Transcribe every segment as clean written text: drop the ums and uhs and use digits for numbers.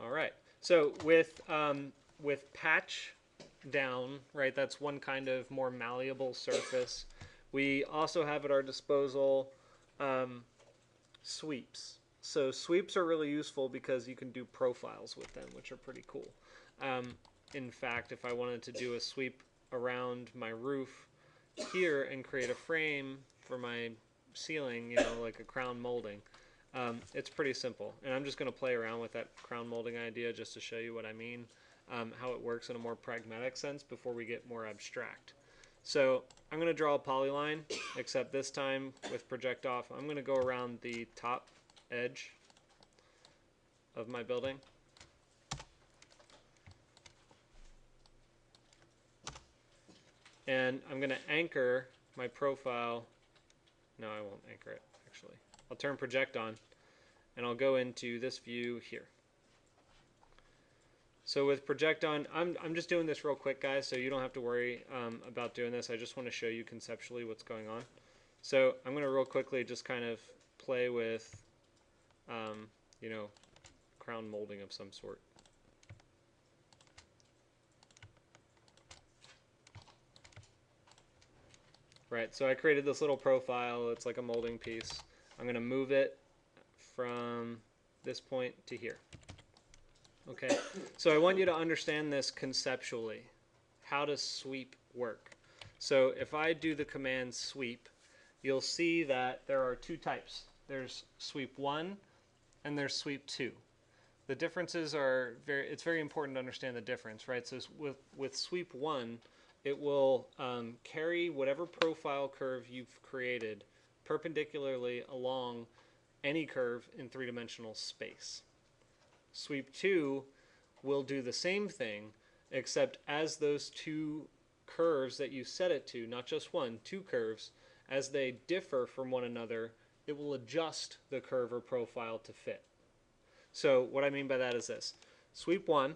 All right. So with patch down, right? That's one kind of more malleable surface. We also have at our disposal um, sweeps. So sweeps are really useful because you can do profiles with them, which are pretty cool. Um, in fact, if I wanted to do a sweep around my roof here and create a frame for my ceiling, you know, like a crown molding, it's pretty simple. And I'm just going to play around with that crown molding idea just to show you what I mean, how it works in a more pragmatic sense before we get more abstract. So I'm going to draw a polyline, except this time with project off, I'm going to go around the top edge of my building. And I'm going to anchor my profile. No, I won't anchor it, actually. I'll turn project on, and I'll go into this view here. So with project on, I'm just doing this real quick, guys, so you don't have to worry about doing this. I just want to show you conceptually what's going on. So I'm going to real quickly just kind of play with, you know, crown molding of some sort. Right, so I created this little profile. It's like a molding piece. I'm going to move it from this point to here. Okay, so I want you to understand this conceptually. How does sweep work? So if I do the command sweep, you'll see that there are two types. There's sweep1 and there's sweep2. The differences are it's very important to understand the difference, right? So with sweep1, it will carry whatever profile curve you've created perpendicularly along any curve in three-dimensional space. Sweep 2 will do the same thing, except as those two curves that you set it to, not just one, two curves, as they differ from one another, it will adjust the curve or profile to fit. So what I mean by that is this. Sweep 1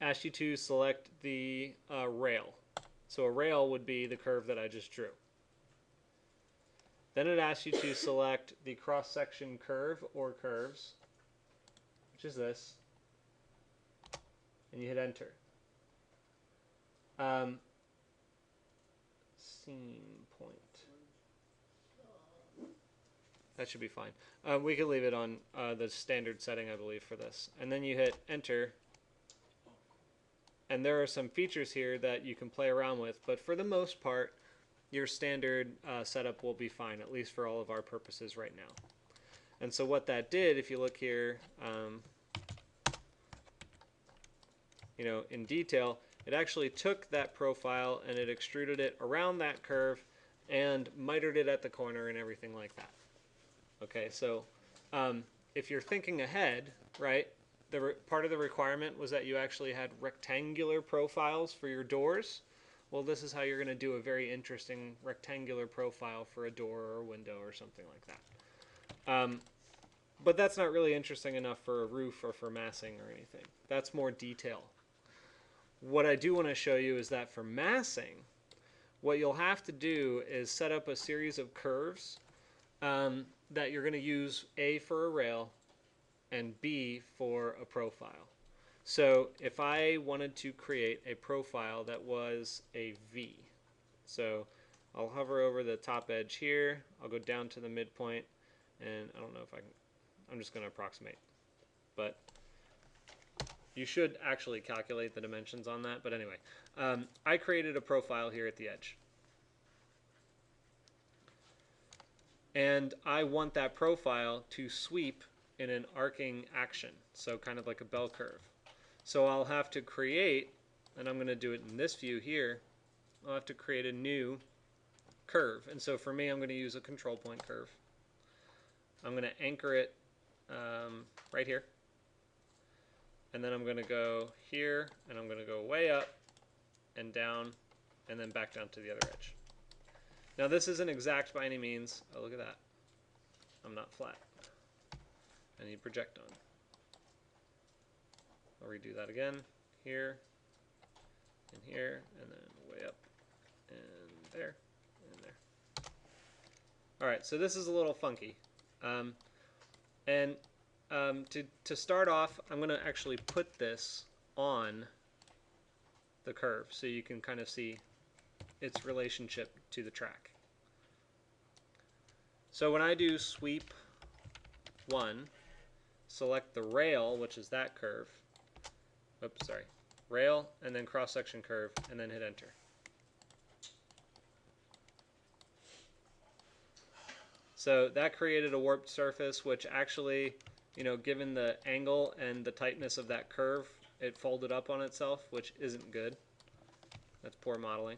asks you to select the rail. So a rail would be the curve that I just drew. Then it asks you to select the cross-section curve or curves, which is this, and you hit enter. Scene point. That should be fine. We can leave it on the standard setting, I believe, for this. And then you hit enter. And there are some features here that you can play around with, but for the most part, your standard setup will be fine, at least for all of our purposes right now. And so what that did, if you look here, you know, in detail, it actually took that profile and it extruded it around that curve and mitered it at the corner and everything like that. Okay, so if you're thinking ahead, right, part of the requirement was that you actually had rectangular profiles for your doors. Well, this is how you're going to do a very interesting rectangular profile for a door or a window or something like that. But that's not really interesting enough for a roof or for massing or anything. That's more detail. What I do want to show you is that for massing, what you'll have to do is set up a series of curves that you're going to use A for a rail and B for a profile. So if I wanted to create a profile that was a V, so I'll hover over the top edge here, I'll go down to the midpoint, and I don't know if I can, I'm just going to approximate. But you should actually calculate the dimensions on that, but anyway, I created a profile here at the edge. And I want that profile to sweep in an arcing action, so kind of like a bell curve. So I'll have to create, and I'm going to do it in this view here, I'll have to create a new curve. And so for me, I'm going to use a control point curve. I'm going to anchor it right here. And then I'm going to go here, and I'm going to go way up and down, and then back down to the other edge. Now this isn't exact by any means. Oh, look at that. I'm not flat. I need project on. I'll redo that again. Here, and here, and then way up, and there, and there. Alright, so this is a little funky. to start off, I'm going to actually put this on the curve so you can kind of see its relationship to the track. So when I do sweep 1, select the rail, which is that curve. Oops, sorry. Rail, and then cross-section curve, and then hit enter. So that created a warped surface, which actually, you know, given the angle and the tightness of that curve, it folded up on itself, which isn't good. That's poor modeling.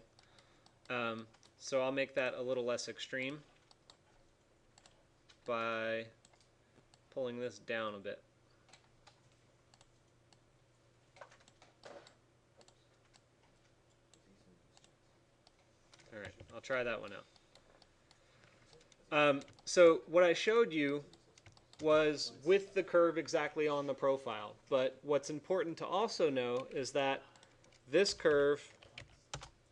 So I'll make that a little less extreme by pulling this down a bit. All right, I'll try that one out. So what I showed you was with the curve exactly on the profile, but what's important to also know is that this curve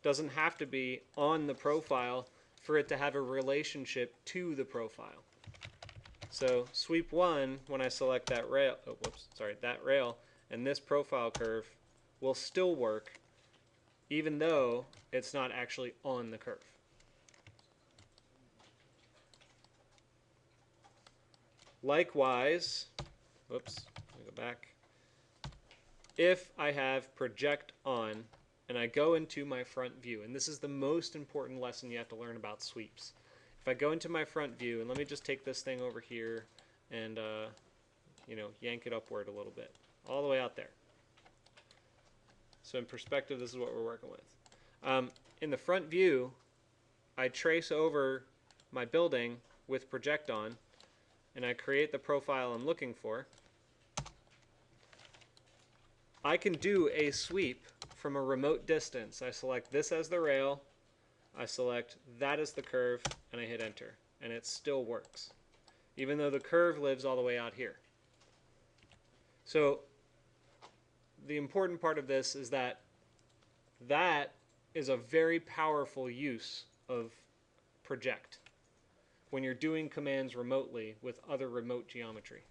doesn't have to be on the profile for it to have a relationship to the profile. So sweep 1, when I select that rail, that rail, and this profile curve will still work even though it's not actually on the curve. Likewise, whoops, let me go back. If I have project on and I go into my front view, and this is the most important lesson you have to learn about sweeps. If I go into my front view, and let me just take this thing over here and you know, yank it upward a little bit, all the way out there. So in perspective, this is what we're working with. In the front view, I trace over my building with project on, and I create the profile I'm looking for. I can do a sweep from a remote distance. I select this as the rail, I select that as the curve, and I hit enter, and it still works, even though the curve lives all the way out here. So the important part of this is that that is a very powerful use of project when you're doing commands remotely with other remote geometry.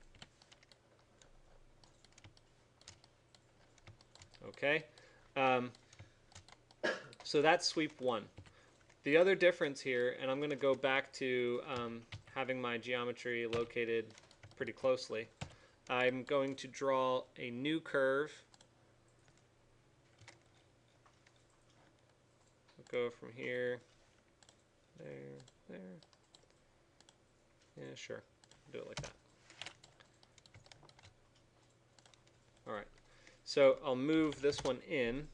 Okay, so that's sweep 1. The other difference here, and I'm going to go back to having my geometry located pretty closely, I'm going to draw a new curve. We'll go from here, there. Yeah, sure. Do it like that. All right. So I'll move this one in.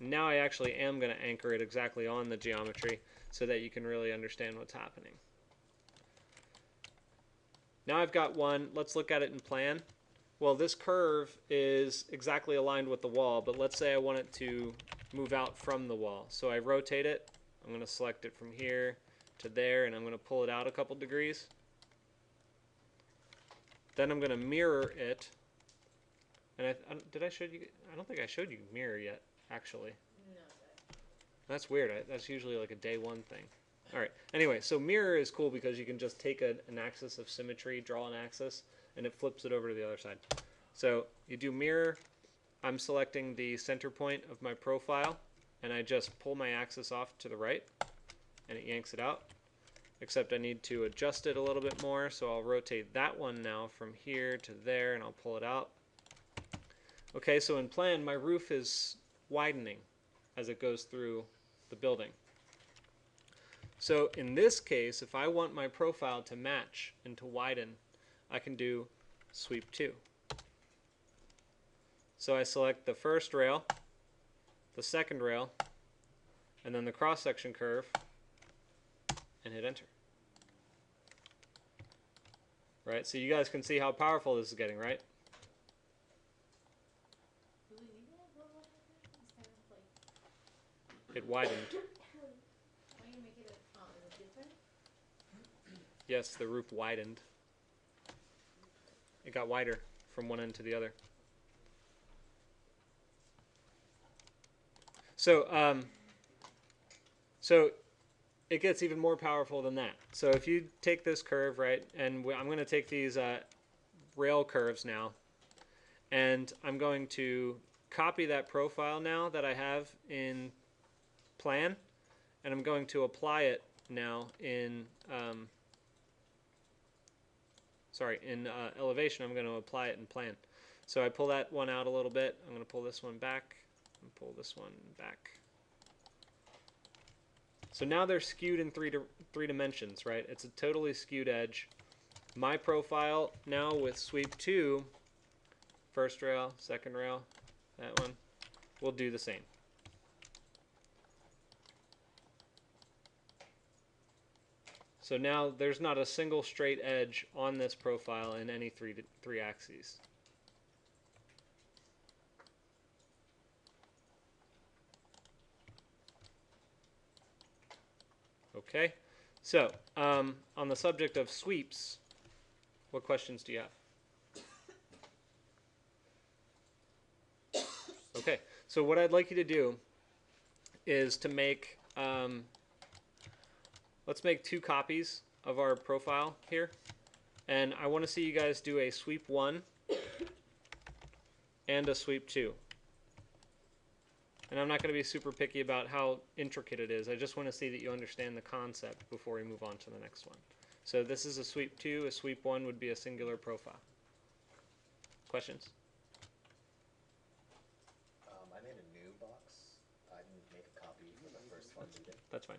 Now I actually am going to anchor it exactly on the geometry so that you can really understand what's happening. Now I've got one. Let's look at it in plan. Well, this curve is exactly aligned with the wall, but let's say I want it to move out from the wall. So I rotate it. I'm going to select it from here to there, and I'm going to pull it out a couple degrees. Then I'm going to mirror it. And did I show you? I don't think I showed you mirror yet, actually. No. That's weird. That's usually like a day 1 thing. All right. Anyway, so mirror is cool because you can just take an axis of symmetry, draw an axis, and it flips it over to the other side. So you do mirror. I'm selecting the center point of my profile, and I just pull my axis off to the right, and it yanks it out. Except I need to adjust it a little bit more, so I'll rotate that one now from here to there, and I'll pull it out. Okay, so in plan, my roof is widening as it goes through the building. So in this case, if I want my profile to match and to widen, I can do sweep 2. So I select the first rail, the second rail, and then the cross-section curve, and hit enter. Right, so you guys can see how powerful this is getting, right? It widened. Why you make it different? Yes, the roof widened. It got wider from one end to the other. So, so it gets even more powerful than that. So if you take this curve, right, and I'm going to take these rail curves now, and I'm going to copy that profile now that I have in plan, and I'm going to apply it now in elevation. I'm going to apply it in plan. So I pull that one out a little bit. I'm going to pull this one back and pull this one back. So now they're skewed in three dimensions, right? It's a totally skewed edge. My profile now with Sweep2, first rail, second rail, that one, will do the same. So now there's not a single straight edge on this profile in any three axes. Okay, so on the subject of sweeps, what questions do you have? Okay, so what I'd like you to do is to make, let's make 2 copies of our profile here. And I want to see you guys do a Sweep1 and a Sweep2. And I'm not going to be super picky about how intricate it is. I just want to see that you understand the concept before we move on to the next one. So this is a Sweep2. A Sweep1 would be a singular profile. Questions? I made a new box. I didn't make a copy for the first one you did. That's fine.